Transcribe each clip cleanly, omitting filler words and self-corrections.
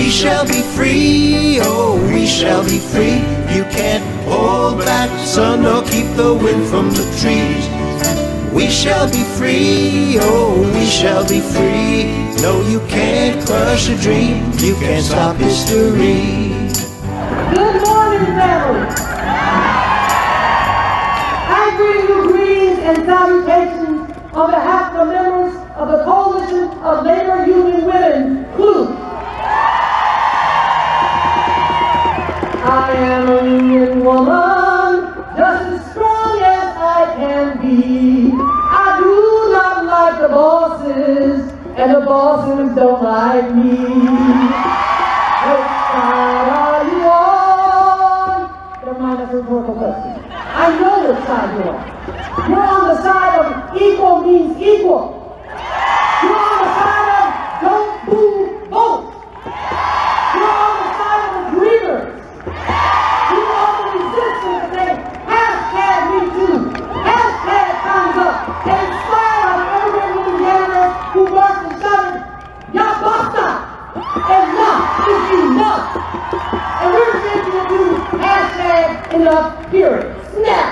We shall be free, oh, we shall be free. You can't hold back the sun or keep the wind from the trees. We shall be free, oh, we shall be free. No, you can't crush a dream, you can't stop history. Good morning, family. I bring you greetings and salutations on behalf of the members of the Coalition of Labor Union Women, CLUW. I am a union woman, just as strong as I can be. I do not like the bosses, and the bosses don't like me. Which side are you on? Never mind, that's a rhetorical question. I know which side you're on. You're on the side of equal means equal. You're on the side of don't boo, vote. You're on the side of the dreamers. You're on the resistance saying, hashtag me too, hashtag time's up. And inspire of every Louisiana who works and shouted, ya basta, enough is enough. And we're thinking to do hashtag enough, period. Snap.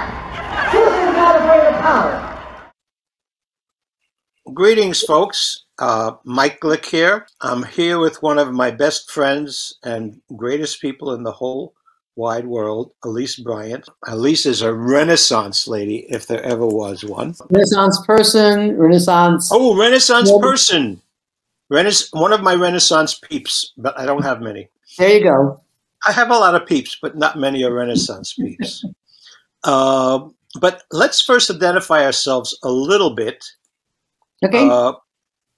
Pushing out of greater power. Greetings, folks. Mike Glick here. I'm here with one of my best friends and greatest people in the whole wide world, Elise Bryant. Elise is a Renaissance lady, if there ever was one. Renaissance person, Renaissance. Oh, Renaissance person. One of my Renaissance peeps, but I don't have many. There you go. I have a lot of peeps, but not many are Renaissance peeps. But let's first identify ourselves a little bit. Okay.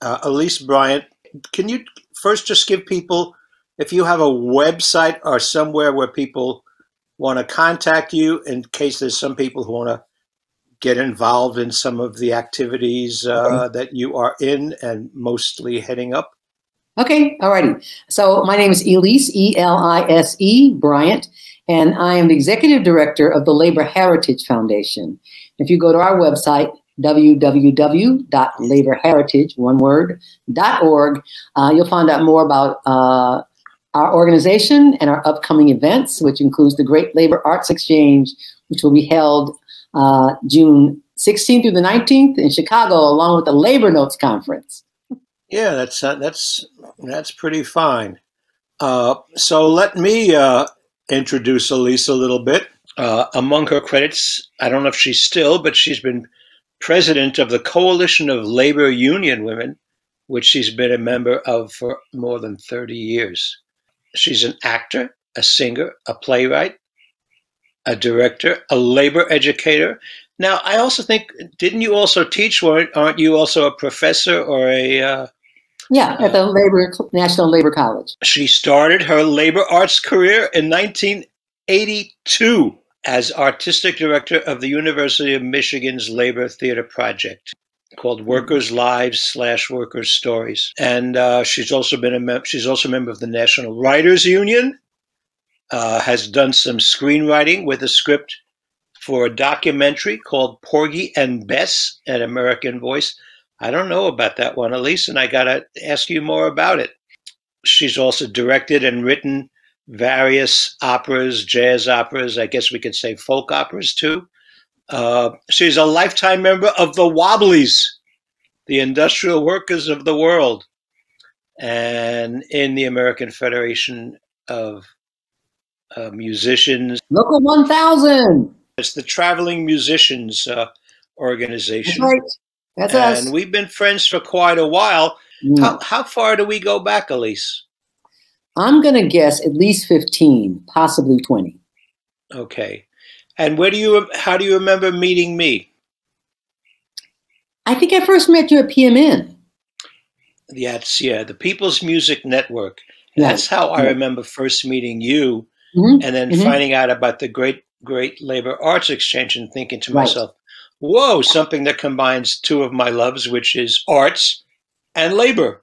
Elise Bryant, can you first just give people, if you have a website or somewhere where people want to contact you, in case there's some people who want to get involved in some of the activities that you are in and mostly heading up? Okay, alrighty. So my name is Elise, E-L-I-S-E, Bryant, and I am the Executive Director of the Labor Heritage Foundation. If you go to our website, www.laborheritage.org, you'll find out more about our organization and our upcoming events, which includes the Great Labor Arts Exchange, which will be held June 16th through the 19th in Chicago, along with the Labor Notes Conference. Yeah, that's pretty fine. So let me introduce Elise a little bit. Among her credits, I don't know if she's still, but she's been president of the Coalition of Labor Union Women, which she's been a member of for more than 30 years. She's an actor, a singer, a playwright, a director, a labor educator. Now, I also think, didn't you also teach? Aren't you also a professor or a... Yeah, at the National Labor College. She started her labor arts career in 1982 as artistic director of the University of Michigan's Labor Theater Project called Workers' Lives / Workers' Stories. And she's also a member of the National Writers Union, has done some screenwriting with a script for a documentary called Porgy and Bess, an American Voice. I don't know about that one, Elise, and I got to ask you more about it. She's also directed and written various operas, jazz operas, I guess we could say folk operas too. She's a lifetime member of the Wobblies, the Industrial Workers of the World, and in the American Federation of Musicians. Local 1000. It's the Traveling Musicians organization. That's right. That's us. And we've been friends for quite a while. How far do we go back, Elise? I'm going to guess at least 15, possibly 20. Okay. And how do you remember meeting me? I think I first met you at PMN. Yeah, the People's Music Network. That's how I remember first meeting you, and then finding out about the Great Labor Arts Exchange and thinking to myself, whoa, something that combines two of my loves, which is arts and labor.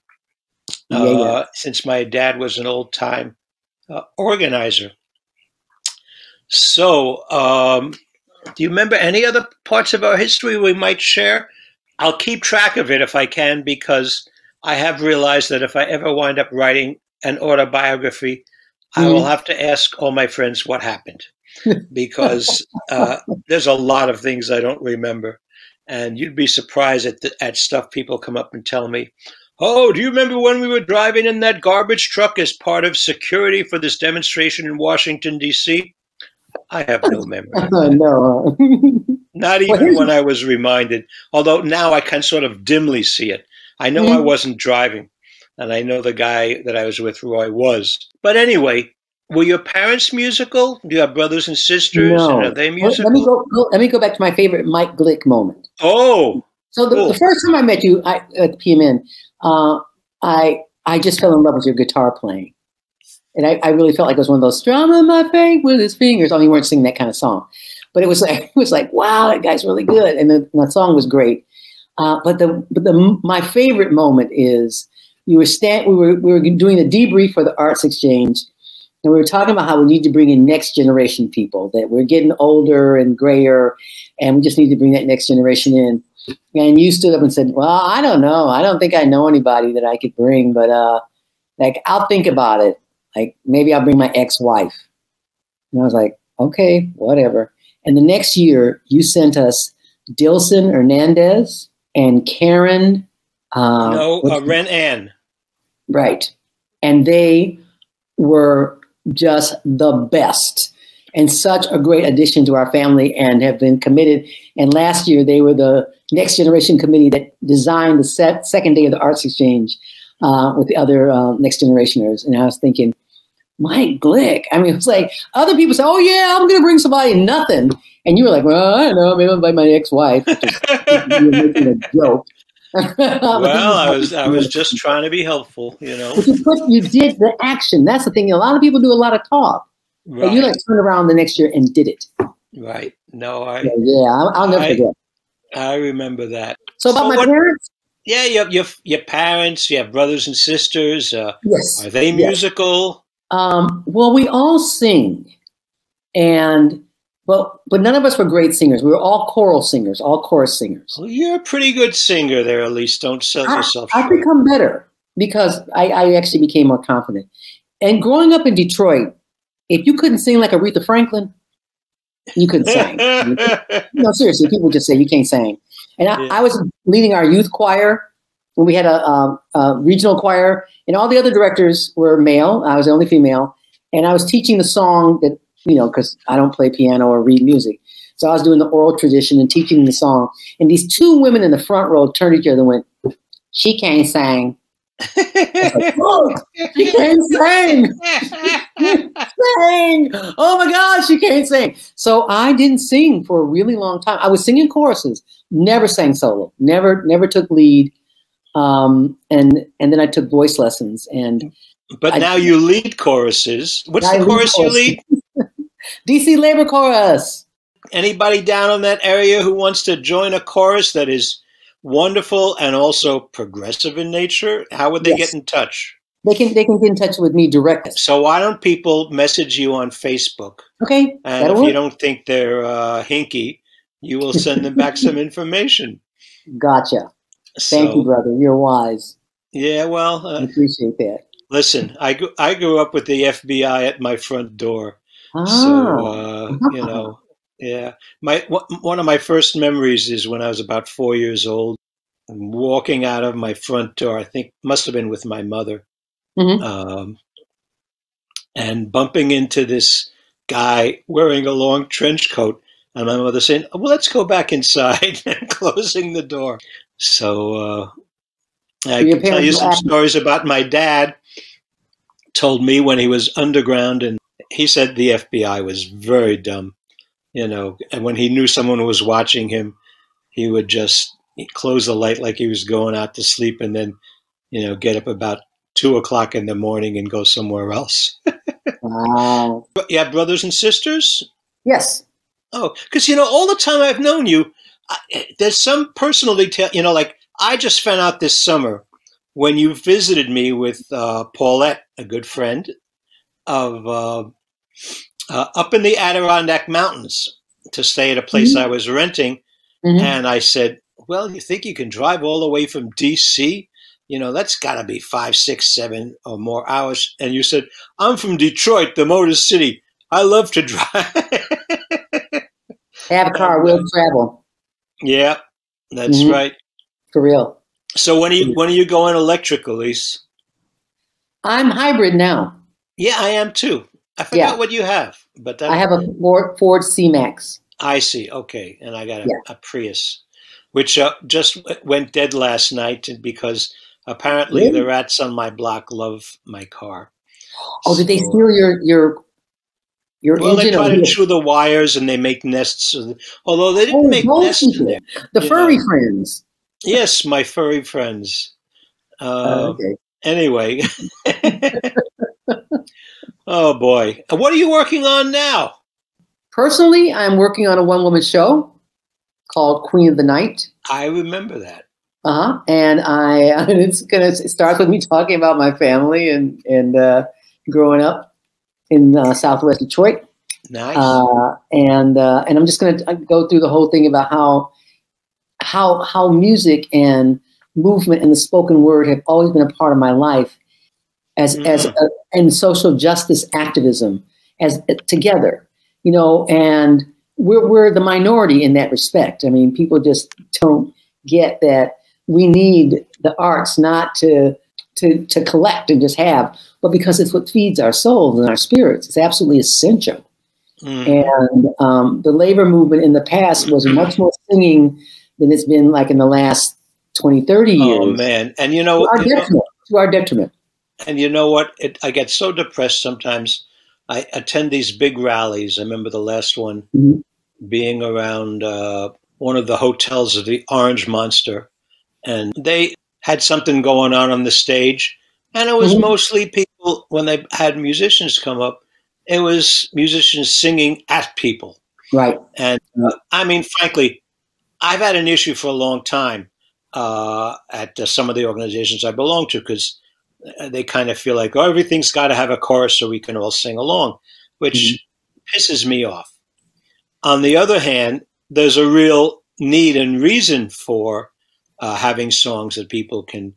Since my dad was an old-time organizer. So, do you remember any other parts of our history we might share? I'll keep track of it if I can, because I have realized that if I ever wind up writing an autobiography, I will have to ask all my friends what happened, because there's a lot of things I don't remember. And you'd be surprised at stuff people come up and tell me. Oh, do you remember when we were driving in that garbage truck as part of security for this demonstration in Washington, D.C.? I have no memory. No. Not even when I was reminded, although now I can sort of dimly see it. I know I wasn't driving, and I know the guy that I was with, Roy, was. But anyway, were your parents musical? Do you have brothers and sisters? No. And are they musical? Let me go back to my favorite Mike Glick moment. Oh. So the first time I met you at PMN, I just fell in love with your guitar playing. And I really felt like it was one of those strumming my thing with his fingers. Oh, you weren't singing that kind of song. But it was like, wow, that guy's really good. And the song was great. But my favorite moment is we were doing a debrief for the Arts Exchange, and we were talking about how we need to bring in next generation people, that we're getting older and grayer, and we just need to bring that next generation in. And you stood up and said, well, I don't know. I don't think I know anybody that I could bring, but I'll think about it. Like, maybe I'll bring my ex-wife. And I was like, okay, whatever. And the next year, you sent us Dilson Hernandez and Karen. Ren Ann. Right. And they were just the best and such a great addition to our family and have been committed. And last year, they were the Next Generation Committee that designed the second day of the Arts Exchange with the other Next Generationers. And I was thinking, Mike Glick. I mean, it was like other people say, oh, yeah, I'm going to bring somebody, nothing. And you were like, well, I don't know, maybe I'll invite my ex-wife. You were making a joke. Well, I was just trying to be helpful, you know. But you did the action. That's the thing. A lot of people do a lot of talk. Right. But you turned around the next year and did it. Right. No, I'll never forget. I remember that. So about my parents? Yeah, your parents, you have brothers and sisters. Yes. Are they musical? Well, we all sing, but none of us were great singers. We were all choral singers, all chorus singers. Well, you're a pretty good singer there, at least. Don't sell yourself short. I've become better because I actually became more confident. And growing up in Detroit, if you couldn't sing like Aretha Franklin, you couldn't sing. No, seriously, people just say you can't sing. And I was leading our youth choir when we had a regional choir, and all the other directors were male. I was the only female. And I was teaching the song that, because I don't play piano or read music. So I was doing the oral tradition and teaching the song. And these two women in the front row turned to each other and went, she can't sing. Like, oh, she can't sing. Sing. Oh my God, she can't sing. So I didn't sing for a really long time. I was singing choruses, never sang solo, never took lead. And then I took voice lessons. But now you lead choruses. What's the chorus you lead? DC Labor Chorus. Anybody down in that area who wants to join a chorus that is wonderful and also progressive in nature, how would they get in touch? They can get in touch with me directly. So why don't people message you on Facebook? Okay. And if you don't think they're hinky, you will send them back some information. Gotcha. Thank you, brother. You're wise. Yeah, well, I appreciate that. Listen, I grew up with the FBI at my front door. So, yeah. One of my first memories is when I was about 4 years old, walking out of my front door. I think must have been with my mother, and bumping into this guy wearing a long trench coat, and my mother saying, "Well, let's go back inside," and closing the door. So I can tell you some stories about my dad. Told me when he was underground, and he said the FBI was very dumb, and when he knew someone was watching him, he would just close the light like he was going out to sleep, and then, get up about 2 o'clock in the morning and go somewhere else. Wow. But you have brothers and sisters? Yes. Oh, because, all the time I've known you, there's some personal detail, like I just found out this summer when you visited me with Paulette, a good friend, of up in the Adirondack Mountains to stay at a place I was renting. And I said, well, you think you can drive all the way from D.C., that's got to be 5, 6, 7 or more hours. And you said, I'm from Detroit, the Motor City. I love to drive. Have a car, will travel. Yeah, that's right. For real. So when are you going electric, Elise? I'm hybrid now. Yeah, I am too. I forgot what you have, but I have a Ford C-Max. I see. Okay, and I got a Prius, which just went dead last night because apparently the rats on my block love my car. Oh, did they steal your well, engine? They try to chew the wires and they make nests. Although they didn't make nests in there. The furry friends. Yes, my furry friends. Okay. Anyway. Oh, boy. What are you working on now? Personally, I'm working on a one-woman show called Queen of the Night. I remember that. And it starts with me talking about my family and growing up in Southwest Detroit. Nice. And I'm just going to go through the whole thing about how music and movement and the spoken word have always been a part of my life and social justice activism together, and we're the minority in that respect. I mean, people just don't get that we need the arts not to collect and just have, but because it's what feeds our souls and our spirits. It's absolutely essential. And the labor movement in the past was much more singing than it's been like in the last 20, 30 years. Oh, man. And to our detriment. And you know what? I get so depressed sometimes. I attend these big rallies. I remember the last one being around one of the hotels of the Orange Monster. And they had something going on the stage. And it was mostly people, when they had musicians come up, it was musicians singing at people. Right. And I mean, frankly, I've had an issue for a long time at some of the organizations I belong to, because they kind of feel like, everything's got to have a chorus so we can all sing along, which pisses me off. On the other hand, there's a real need and reason for having songs that people can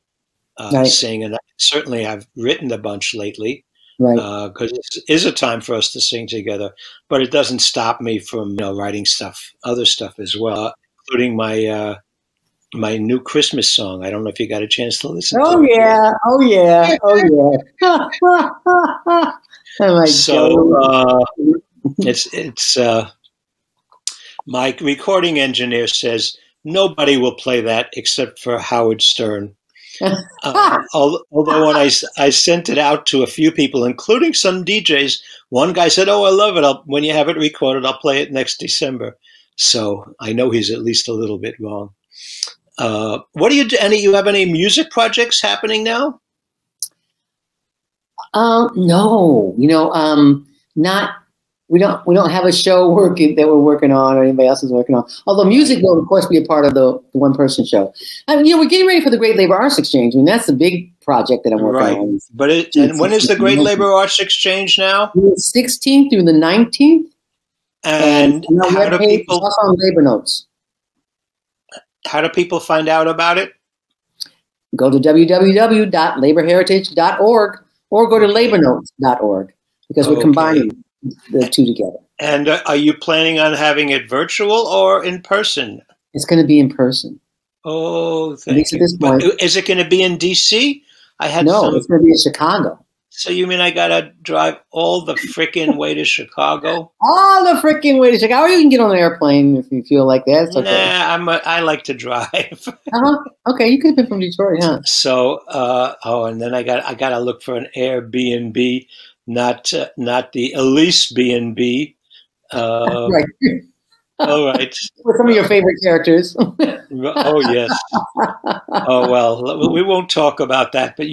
sing. And certainly I've written a bunch lately, because it is a time for us to sing together. But it doesn't stop me from writing other stuff as well, including my my new Christmas song. I don't know if you got a chance to listen to it. Oh yeah. Oh my God. It's my recording engineer says nobody will play that except for Howard Stern. Although when I sent it out to a few people, including some DJs, one guy said, "Oh, I love it. When you have it recorded, I'll play it next December." So I know he's at least a little bit wrong. What do you do? You have any music projects happening now? No, not. We don't have a show that we're working on, or anybody else is working on. Although music will, of course, be a part of the one person show. I mean, we're getting ready for the Great Labor Arts Exchange. I mean, that's the big project that I'm working on. But and when is the Great Labor Arts Exchange now? The 16th through the 19th. And how do people? Also on Labor Notes. How do people find out about it? Go to www.laborheritage.org or go to labornotes.org, because we're combining the two together. And are you planning on having it virtual or in person? It's going to be in person. Oh, at least at this point. Is it going to be in D.C.? It's going to be in Chicago. So you mean I got to drive all the frickin' way to Chicago? All the frickin' way to Chicago. Or you can get on an airplane if you feel like that. It's okay. Nah, I like to drive. Okay, you could have been from Detroit, huh? So, and then I got to look for an Airbnb, not the Elise B&B. Right. All right. With some of your favorite characters. Oh yes. Oh well, we won't talk about that. But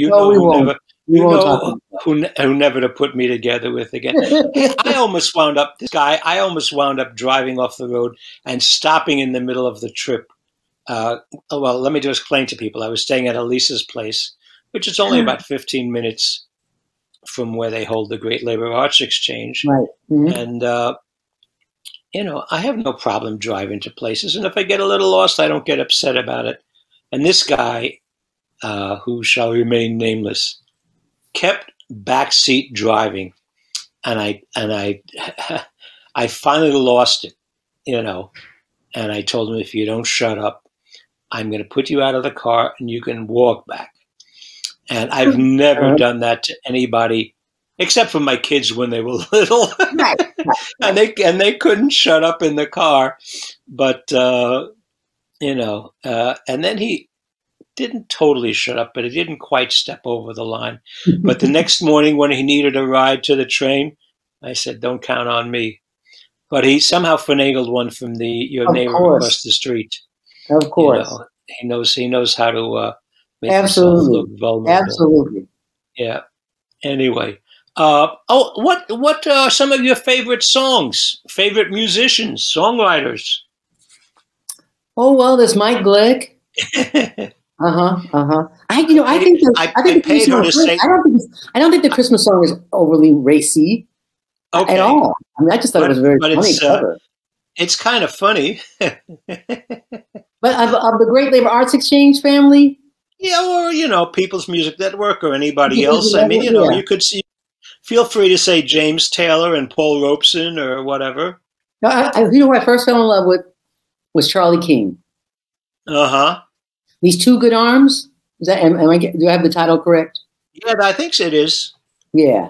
who never to put me together with again. I almost wound up driving off the road and stopping in the middle of the trip. Well, let me just explain to people. I was staying at Elisa's place, which is only about 15 minutes from where they hold the Great Labor Arts Exchange. Right. And I have no problem driving to places. And if I get a little lost, I don't get upset about it. And this guy, who shall remain nameless, kept backseat driving, and I finally lost it, and I told him, if you don't shut up, I'm going to put you out of the car and you can walk back. And I've never done that to anybody except for my kids when they were little. Right. and they couldn't shut up in the car. But, and then he didn't totally shut up, but he didn't quite step over the line. But the next morning when he needed a ride to the train, I said, don't count on me. But he somehow finagled one from your neighbor across the street. Of course. He knows how to make Absolutely. himself look vulnerable. Absolutely. Yeah. Anyway. What are some of your favorite songs? Favorite musicians, songwriters? Oh, well, there's Mike Glick. I don't think the Christmas song is overly racy at all. I mean, I just thought it was very funny cover. It's kind of funny. But of the Great Labor Arts Exchange family? Yeah, or, People's Music Network or anybody else. I mean, you could see, feel free to say James Taylor and Paul Robeson or whatever. Who I first fell in love with was Charlie King. Uh-huh. These Two Good Arms? Do I have the title correct? Yeah, I think it is. Yeah.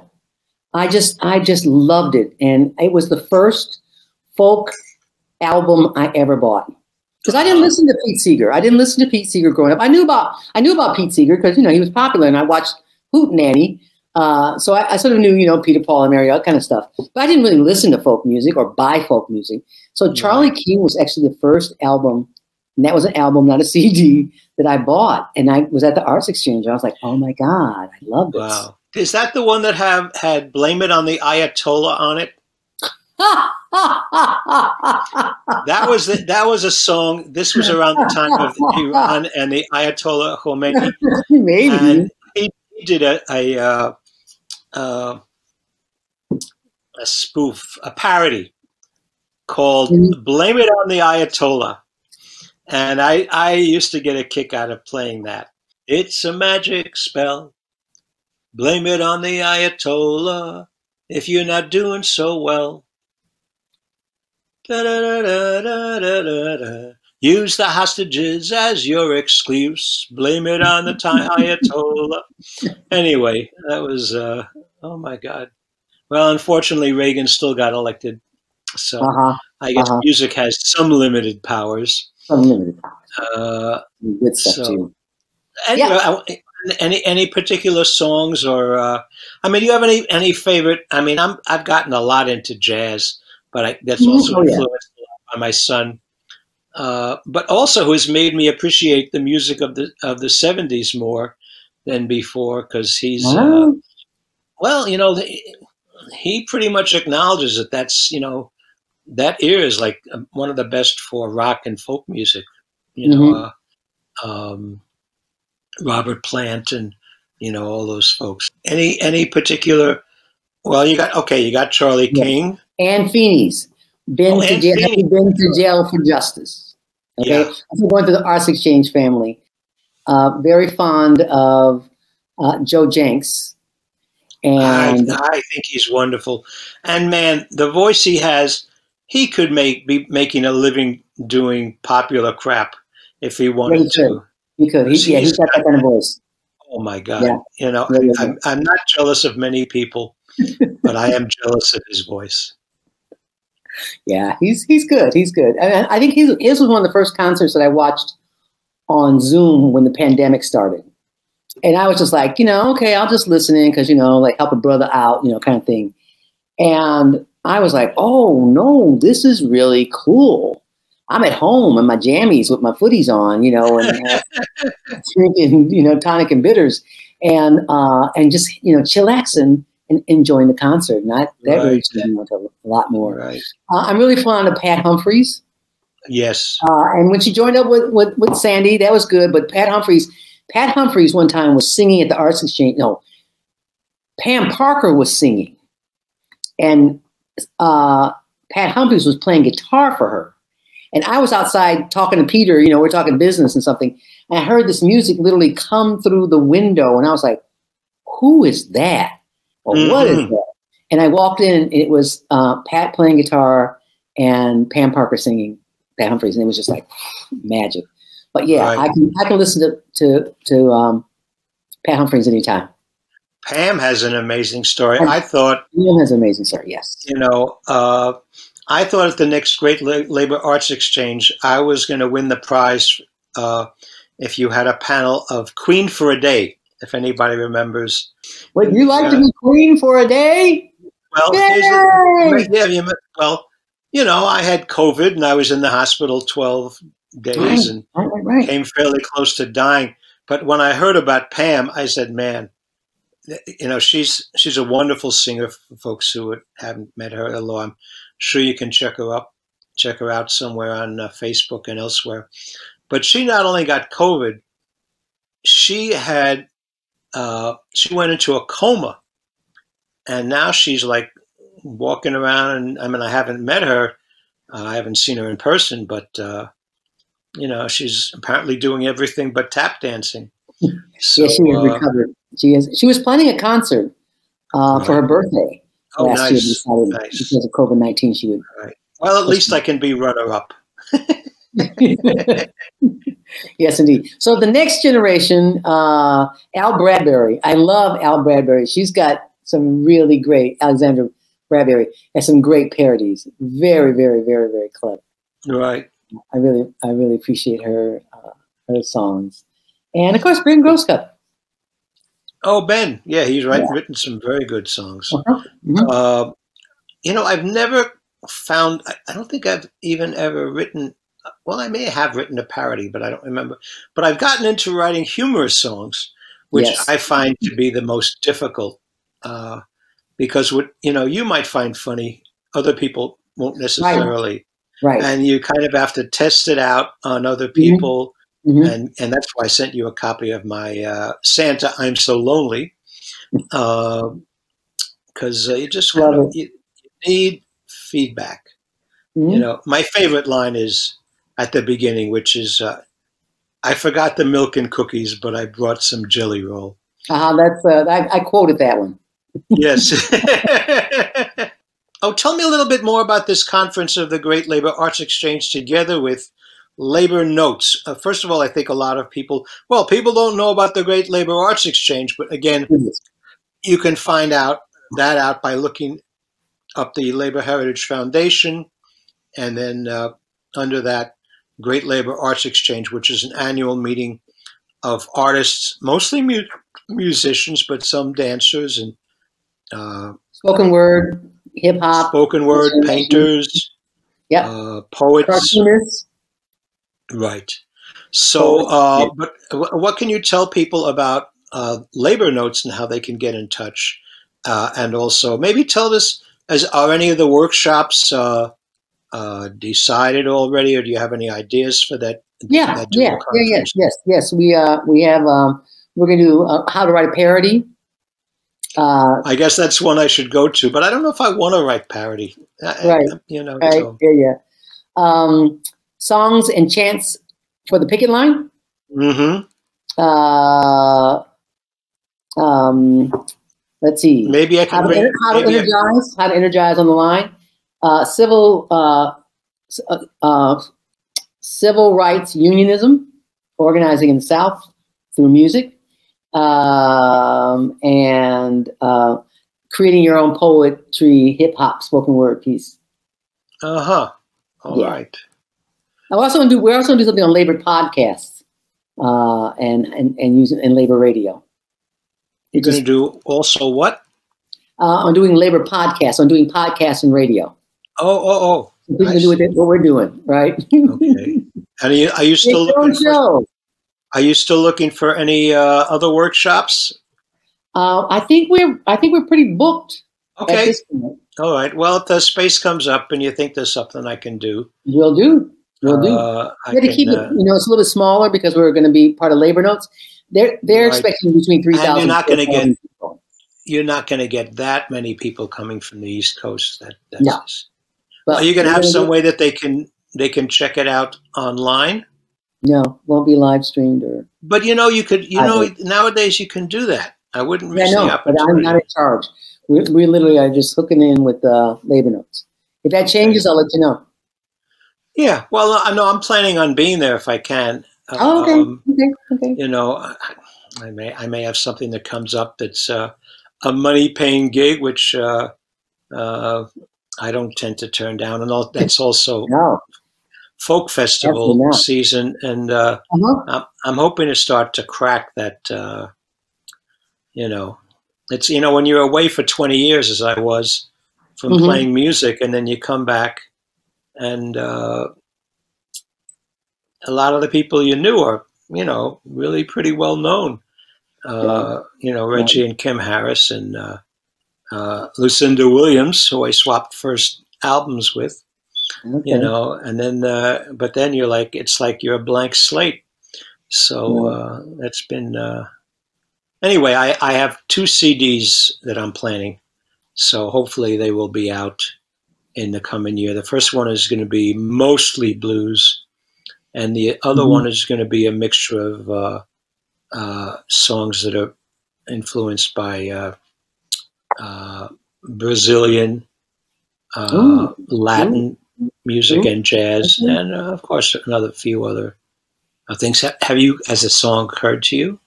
I just loved it. And it was the first folk album I ever bought. Because I didn't listen to Pete Seeger. I didn't listen to Pete Seeger growing up. I knew about Pete Seeger because, he was popular and I watched Hootenanny. So I sort of knew, Peter, Paul, and Mary, that kind of stuff. But I didn't really listen to folk music or buy folk music. So Charlie King was actually the first album, and that was an album, not a CD, that I bought. And I was at the Arts Exchange. I was like, oh, my God, I love this. Wow. Is that the one that had Blame It on the Ayatollah on it? That was a song. This was around the time of Iran and the Ayatollah Khomeini. Maybe. And he did a spoof, a parody called Blame It on the Ayatollah. And I used to get a kick out of playing that. It's a magic spell. Blame it on the Ayatollah if you're not doing so well. Da, da, da, da, da, da, da. Use the hostages as your excuse. Blame it on the Ayatollah. Anyway, that was, oh my God. Well, unfortunately, Reagan still got elected. So I guess music has some limited powers. Good stuff too. Any particular songs or, do you have any favorite? I mean, I've gotten a lot into jazz, but that's also influenced by my son. But also has made me appreciate the music of the 70s more than before because he's he pretty much acknowledges that that's that era is like one of the best for rock and folk music. Robert Plant and all those folks. Any particular? Well, you got Charlie King. Ann Feeney's been to jail for justice. Okay, yeah. I'm going to the Arts Exchange family. Very fond of Joe Jenks, and I think he's wonderful. And man, the voice he has, he could be making a living doing popular crap if he wanted to. He could. He's got that kind of voice. Oh my God! Yeah. I'm not jealous of many people, but I am jealous of his voice. Yeah, he's good. He's good. And I think his was one of the first concerts that I watched on Zoom when the pandemic started. And I was just like, okay, I'll just listen in because, like help a brother out, kind of thing. And I was like, oh no, this is really cool. I'm at home in my jammies with my footies on, and drinking, tonic and bitters, and just chillaxing and enjoying the concert. And that really turned me into a lot more. Right. I'm really fond of Pat Humphries. Yes. And when she joined up with Sandy, that was good. But Pat Humphries one time was singing at the Arts Exchange. No, Pam Parker was singing, and Pat Humphries was playing guitar for her. And I was outside talking to Peter, we're talking business and something. And I heard this music literally come through the window, and I was like, who is that? Or what is that? And I walked in, and it was Pat playing guitar and Pam Parker singing, Pat Humphries, and it was just like magic. But yeah, Right. I can listen to Pat Humphries anytime. Pam has an amazing story. Pam- I thought, Pam has an amazing story. Yes. I thought at the next Great Labor Arts Exchange, I was going to win the prize if you had a panel of Queen for a Day, if anybody remembers. Would you like to be queen for a day? Well, Yay! I had COVID and I was in the hospital 12 days and Right. came fairly close to dying. But when I heard about Pam, I said, man, she's a wonderful singer for folks who haven't met her, although I'm sure you can check her out somewhere on Facebook and elsewhere. But she not only got COVID, she went into a coma, and now she's like walking around. And I mean, I haven't met her, I haven't seen her in person, but she's apparently doing everything but tap dancing. So, yeah, she has recovered. She was planning a concert for her birthday last year. Decided because of COVID-19, she would. Right. Well, at least I can be runner-up. Yes, indeed. So the next generation, Al Bradbury. I love Al Bradbury. She's got some really great, Alexandra Bradbury has some great parodies. Very, very, very, very clever. Right. I really appreciate her songs. And of course, Ben Grosscup. Oh, Ben. Yeah, he's written some very good songs. Mm-hmm. I've never found, I don't think I've even ever written, well, I may have written a parody, but I don't remember. But I've gotten into writing humorous songs, which I find to be the most difficult, because what you might find funny, other people won't necessarily. Right. And you kind of have to test it out on other people. Mm-hmm. And that's why I sent you a copy of my Santa, I'm So Lonely, because you just you need feedback. Mm-hmm. My favorite line is at the beginning, which is, I forgot the milk and cookies, but I brought some jelly roll. That's I quoted that one. Yes. Oh, tell me a little bit more about this conference of the Great Labor Arts Exchange together with Labor Notes. First of all, I think a lot of people don't know about the Great Labor Arts Exchange, but again, you can find out by looking up the Labor Heritage Foundation, and then under that, Great Labor Arts Exchange, which is an annual meeting of artists, mostly musicians, but some dancers and spoken word, hip hop, spoken word, painters, poets, cartoonists. Right. So, but what can you tell people about Labor Notes and how they can get in touch? And also, maybe tell us, are any of the workshops decided already, or do you have any ideas for that? Yes. We have. We're going to do how to write a parody. I guess that's one I should go to, but I don't know if I want to write parody. Right. Right. So. Yeah. Songs and chants for the picket line. Mm-hmm. Let's see. Maybe I can how to energize on the line. Civil rights unionism, organizing in the South through music, and creating your own poetry, hip hop, spoken word piece. All right. We're also going to do something on labor podcasts, and using in labor radio. You're going to do also what? I'm doing labor podcasts. I'm doing podcasts and radio. Oh. So people can do what we're doing, right? Okay. And are you still looking for? Are you still looking for any other workshops? I think we're pretty booked. Okay. At this point. All right. Well, if the space comes up and you think there's something I can do, we'll do. We have to keep it. It's a little bit smaller because we're going to be part of Labor Notes. They're expecting between 3,000. You're not going to get. You're not going to get that many people coming from the East Coast. No. Are you going to have some way that they can check it out online? No, won't be live streamed or. But you know, you could. You know, nowadays you can do that. I wouldn't miss the opportunity. But I'm not in charge. We literally are just hooking in with labor notes. If that changes, I'll let you know. Yeah, well, I know I'm planning on being there if I can. Okay. You know, I may have something that comes up that's a money-paying gig, which I don't tend to turn down, and that's also folk festival season, and I'm hoping to start to crack that. You know, it's when you're away for 20 years, as I was, from playing music, and then you come back, and a lot of the people you knew are, really pretty well known. Reggie and Kim Harris and Lucinda Williams, who I swapped first albums with, and then, but then you're like, it's like you're a blank slate. So that's been, anyway, I have 2 CDs that I'm planning. So hopefully they will be out in the coming year. The first one is going to be mostly blues, and the other one is going to be a mixture of songs that are influenced by Brazilian, Latin music and jazz, and of course another few other things. Has a song occurred to you?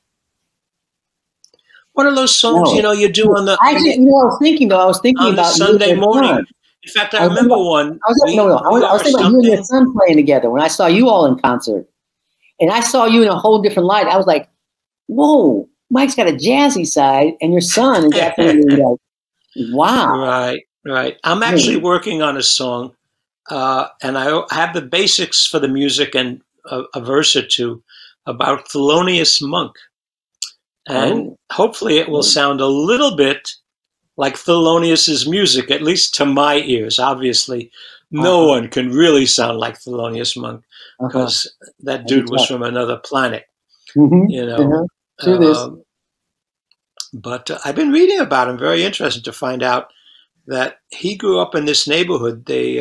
What are those songs you do on the? Actually, I was thinking about Sunday morning. In fact, I remember one. I was thinking about you and your son playing together when I saw you all in concert, and I saw you in a whole different light. I was like, "Whoa, Mike's got a jazzy side, and your son is definitely like, wow." Right. I'm actually working on a song, and I have the basics for the music and a verse or two about Thelonious Monk. And hopefully it will sound a little bit like Thelonious's music, at least to my ears. Obviously, no one can really sound like Thelonious Monk because that dude was from another planet, But I've been reading about him. Very interesting to find out that he grew up in this neighborhood. They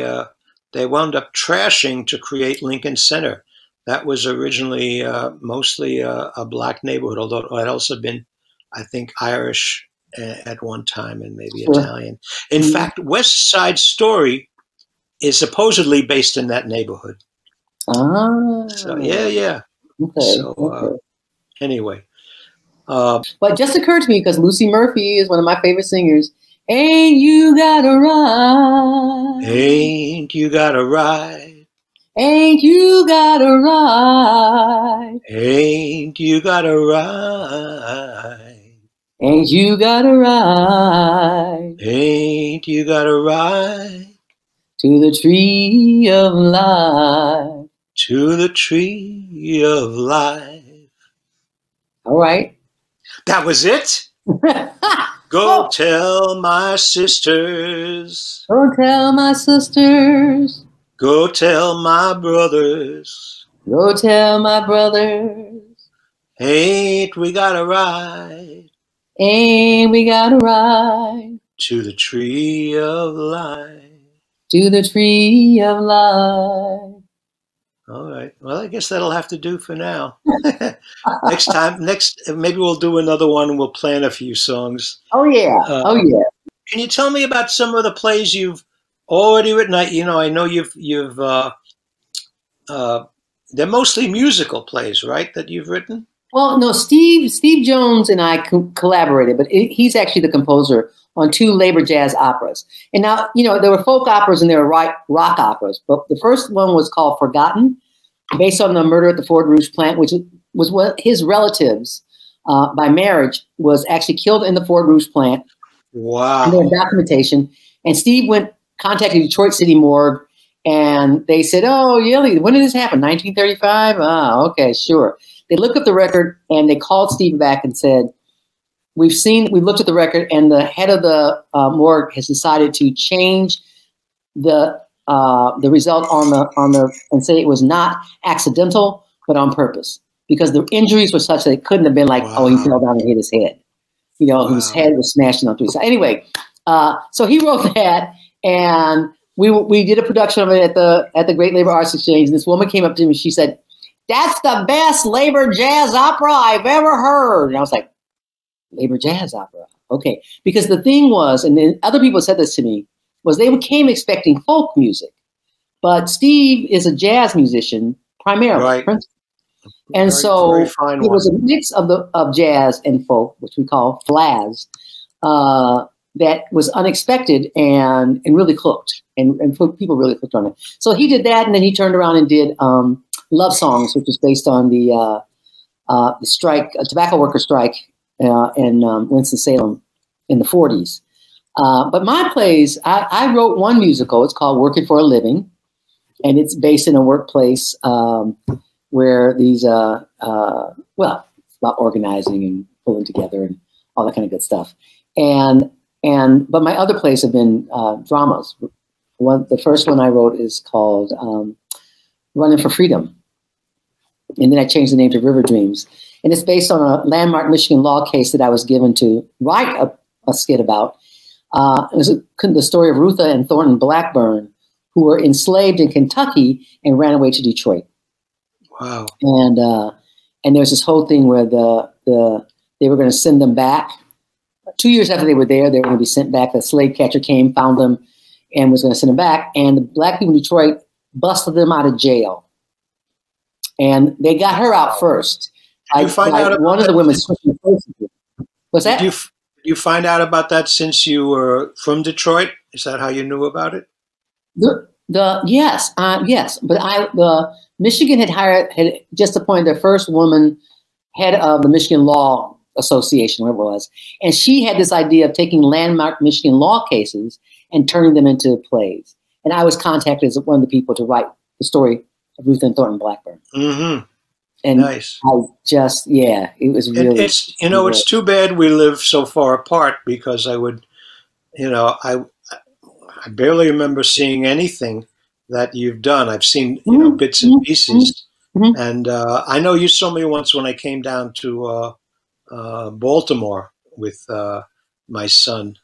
wound up trashing to create Lincoln Center. That was originally mostly a black neighborhood, although it had also been, I think, Irish at one time and maybe Italian. In fact, West Side Story is supposedly based in that neighborhood. So, yeah. Anyway. But it just occurred to me, because Lucy Murphy is one of my favorite singers. Ain't you got a ride? Ain't you got a ride? Ain't you got a ride? Ain't you got a ride? Ain't you got a ride? Ain't you got a ride? To the tree of life. To the tree of life. All right. That was it? Go tell my sisters. Go tell my sisters. Go tell my brothers. Go tell my brothers. Ain't we got a ride? Ain't we got a ride? To the tree of life. To the tree of life. All right. Well, I guess that'll have to do for now. Next, maybe we'll do another one and we'll plan a few songs. Oh, yeah. Can you tell me about some of the plays you've already written? I know you've they're mostly musical plays, right, that you've written? Well, no, Steve Jones and I collaborated, but he's actually the composer on 2 labor jazz operas. And now, there were folk operas and there were rock operas, but the first one was called Forgotten, based on the murder at the Ford Rouge plant, which was what his relatives, by marriage, was actually killed in the Ford Rouge plant. Wow. And their documentation. And Steve contacted Detroit City Morgue, and they said, "Oh, really? When did this happen? 1935? Okay, sure." They looked up the record, and they called Steve back and said, we looked at the record, and the head of the morgue has decided to change the result and say it was not accidental, but on purpose, because the injuries were such that it couldn't have been like, oh, he fell down and hit his head. His head was smashed on 3 sides. Anyway, so he wrote that, and we did a production of it at the Great Labor Arts Exchange. And this woman came up to me. She said, that's the best labor jazz opera I've ever heard. And I was like, labor jazz opera. Okay. Because the thing was, and then other people said this to me, was they came expecting folk music. But Steve is a jazz musician primarily. Right. And so it was a mix of jazz and folk, which we call flaz, that was unexpected and really hooked. And people really hooked on it. So he did that, and then he turned around and did Love Songs, which is based on the strike, tobacco worker strike in Winston-Salem in the 40s. But my plays, I wrote one musical. It's called Working for a Living, and it's based in a workplace where these, well, it's about organizing and pulling together and all that kind of good stuff. But my other plays have been dramas. The first one I wrote is called Running for Freedom. And then I changed the name to River Dreams. And it's based on a landmark Michigan law case that I was given to write a skit about. It was the story of Rutha and Thornton Blackburn, who were enslaved in Kentucky and ran away to Detroit. Wow. And there's this whole thing where they were going to send them back. 2 years after they were there, they were going to be sent back. The slave catcher came, found them, and was going to send them back. And the black people in Detroit busted them out of jail. And they got her out first. Did you find out one of the women. What's that? Did you find out about that since you were from Detroit? Is that how you knew about it? Yes. But Michigan had just appointed their first woman head of the Michigan Law Association, whatever it was. And she had this idea of taking landmark Michigan law cases and turning them into plays. And I was contacted as one of the people to write the story of Ruth and Thornton Blackburn. Mm-hmm. And nice. I just, it was really. It's too bad we live so far apart, because I would, I barely remember seeing anything that you've done. I've seen, bits and pieces. Mm-hmm. And I know you saw me once when I came down to Baltimore with my son.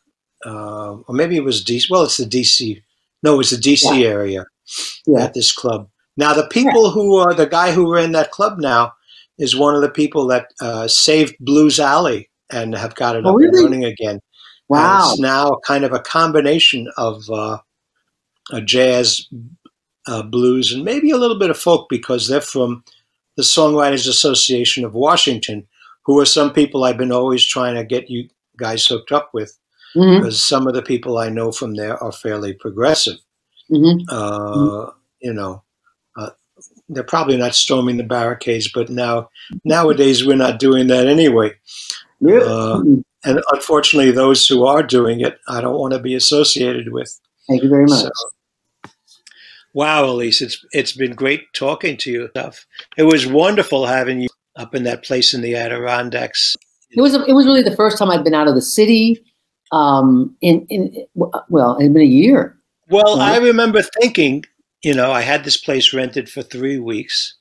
Or maybe it was DC. Well, it's the DC. No, it was the DC area at this club. Now, the people the guy who ran that club now is one of the people that saved Blues Alley and have got it up and running again. Wow. And it's now kind of a combination of a jazz, blues, and maybe a little bit of folk, because they're from the Songwriters Association of Washington, who are some people I've been always trying to get you guys hooked up with, because some of the people I know from there are fairly progressive. They're probably not storming the barricades, but nowadays we're not doing that anyway. And unfortunately, those who are doing it, I don't want to be associated with. Thank you very much. Wow, Elise, it's been great talking to you. It was wonderful having you up in that place in the Adirondacks. It was really the first time I'd been out of the city. It had been a year. Well, I remember thinking, I had this place rented for 3 weeks,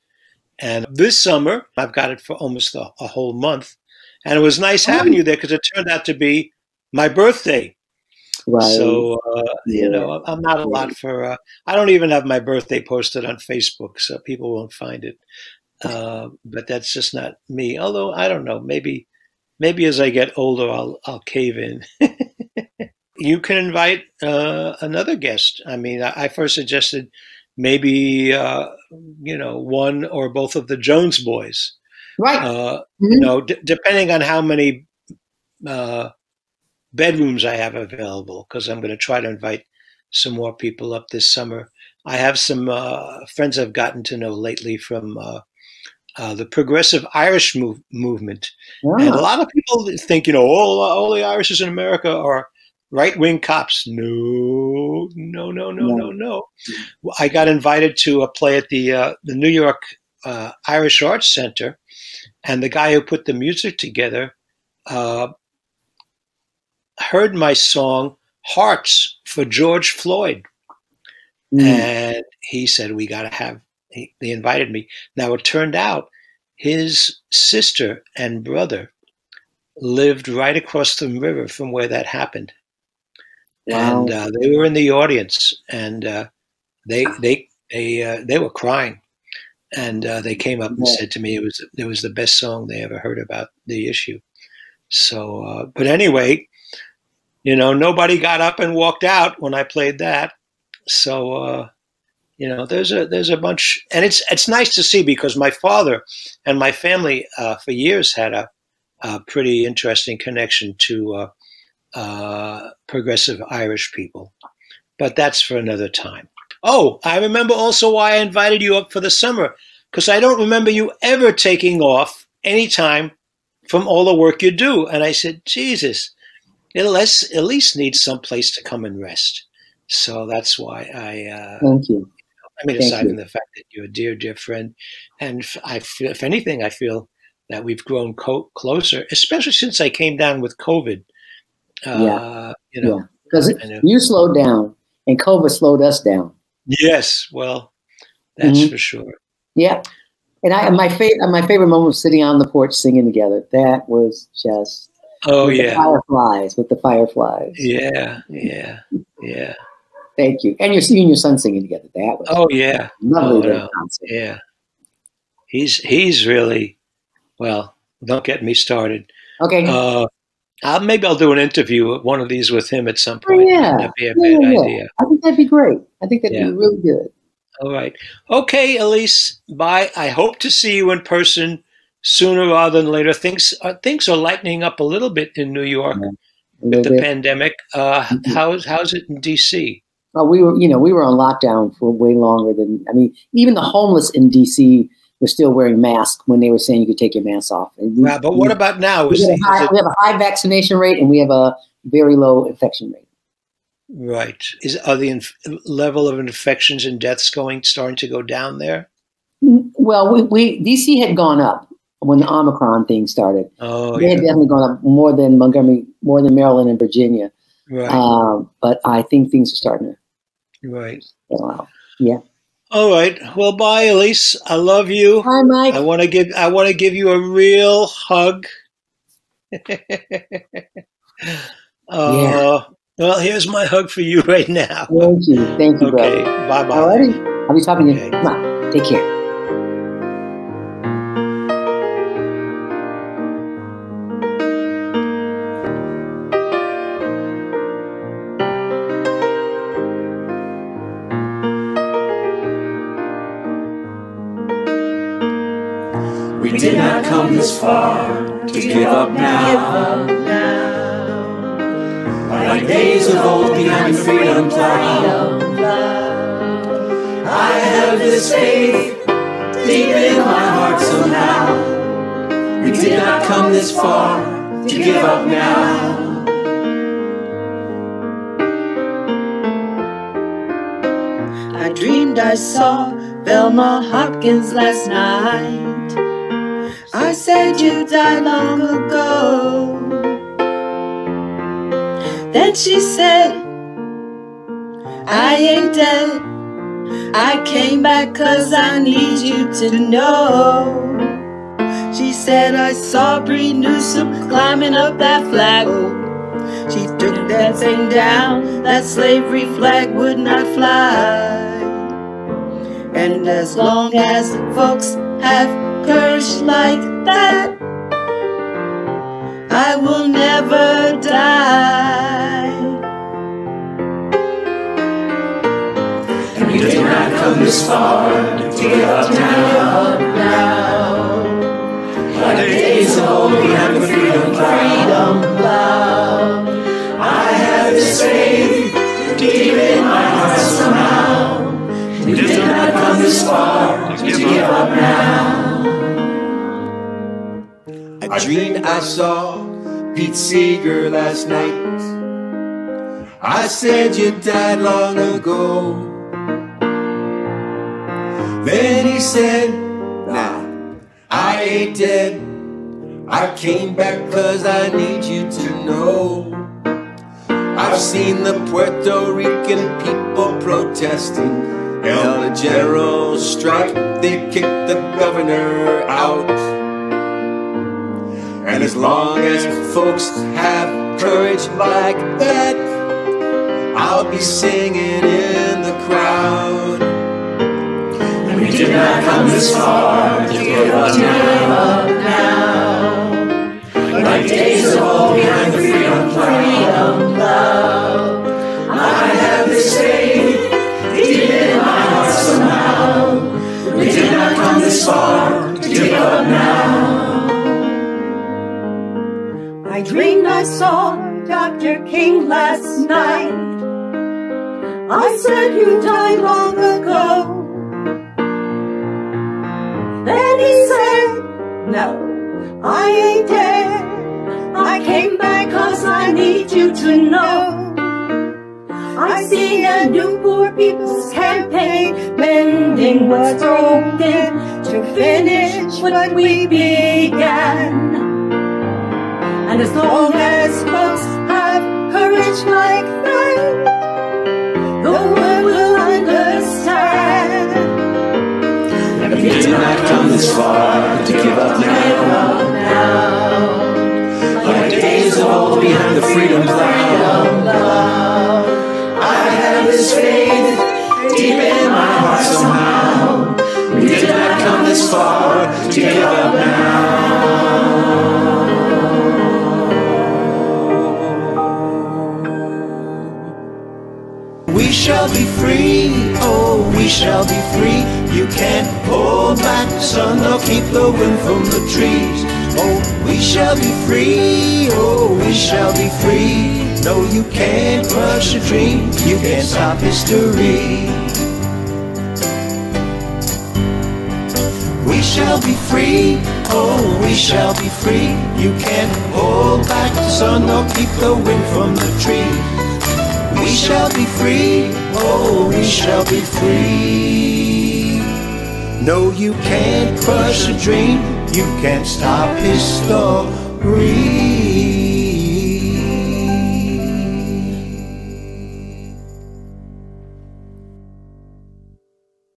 and this summer I've got it for almost a whole month, and it was nice having you there, because it turned out to be my birthday. Right. So, I'm not a lot for, I don't even have my birthday posted on Facebook, so people won't find it. But that's just not me. Although, I don't know, maybe as I get older, I'll cave in. You can invite another guest. I mean, I first suggested maybe, one or both of the Jones boys. Right. Depending on how many bedrooms I have available, because I'm going to try to invite some more people up this summer. I have some friends I've gotten to know lately from the progressive Irish movement. Yeah. And a lot of people think, all the Irishes in America are right-wing cops. No. I got invited to a play at the New York Irish Arts Center, and the guy who put the music together heard my song Hearts for George Floyd. And he said, we got to have, they invited me. Now, it turned out his sister and brother lived right across the river from where that happened. Wow. And they were in the audience, and they were crying. And they came up and said to me it was the best song they ever heard about the issue. So, but anyway, you know, nobody got up and walked out when I played that. So, you know, there's a bunch, and it's nice to see, because my father and my family for years had a pretty interesting connection to progressive Irish people, but that's for another time. Oh, I remember also why I invited you up for the summer, because I don't remember you ever taking off any time from all the work you do. And I said, Jesus, at least need some place to come and rest. So that's why I. Thank you. I mean, aside from the fact that you're a dear, dear friend, and I feel, if anything, I feel that we've grown closer, especially since I came down with COVID. You know, because you slowed down, and COVID slowed us down. Yes, well, that's for sure. Yeah, and my favorite moment was sitting on the porch singing together. That was just the fireflies with the fireflies. Yeah. Thank you, and you and your son singing together. That was lovely concert. Yeah, he's really well. Don't get me started. Okay. Maybe I'll do an interview, one of these with him at some point. That'd be a bad idea. I think that'd be great. I think that'd be really good. All right. Okay, Elise, bye. I hope to see you in person sooner rather than later. Things are lightening up a little bit in New York with the pandemic. How's it in D.C.? Well, we were on lockdown for way longer than, I mean, even the homeless in D.C. were still wearing masks when they were saying you could take your mask off. But what about now? We have a high vaccination rate, and we have a very low infection rate. Right. Are the level of infections and deaths starting to go down there? Well, DC had gone up when the Omicron thing started. They had definitely gone up more than Montgomery, more than Maryland and Virginia. Right. But I think things are starting to. Right. Yeah. All right. Well, bye, Elise. I love you. Hi, Mike. I want to give you a real hug. Well, here's my hug for you right now. Thank you. Thank you, okay. Brother. Bye-bye. All righty. I'll be talking to you. Come on. Take care. We did not come this far to give up now. Like days of old behind the freedom plow. I have this faith deep in my heart somehow. We did not come this far to give up now. I dreamed I saw Velma Hopkins last night. I said you died long ago. Then she said, I ain't dead. I came back 'cause I need you to know. She said, I saw Bree Newsom climbing up that flagpole. She took that thing down, that slavery flag would not fly. And as long as folks have courage like that, I will never die. And we did not come this far to give up now. Like the days of old behind the freedom cloud. I have this faith deep in my heart somehow. We did not come this far to give up now. I dreamed I saw Pete Seeger last night. I said you died long ago. Then he said, nah, I ain't dead. I came back 'cause I need you to know. I've seen the Puerto Rican people protesting, held a general strike, they kicked the governor out. And as long as folks have courage like that, I'll be singing in the crowd. And we did not come this far to give up now. Like days of old behind the freedom cloud, I have this faith deep in my heart somehow. We did not come this far to give up now. I dreamed I saw Dr. King last night. I said you died long ago. Then he said, no, I ain't dead. I came back 'cause I need you to know. I see a new poor people's campaign, mending what's broken to finish what we began. And as long as folks have courage like that, the world will understand. We did not come this far to give up now. Like days of old behind the freedom cloud, I have this faith deep in my heart somehow. We did not come this far to give up now. We shall be free, oh, we shall be free. You can't hold back the sun or keep the wind from the trees. Oh, we shall be free, oh, we shall be free. No, you can't crush a dream, you can't stop history. We shall be free, oh, we shall be free. You can't hold back the sun or keep the wind from the trees. We shall be free, oh, we shall be free. No, you can't crush a dream, you can't stop history.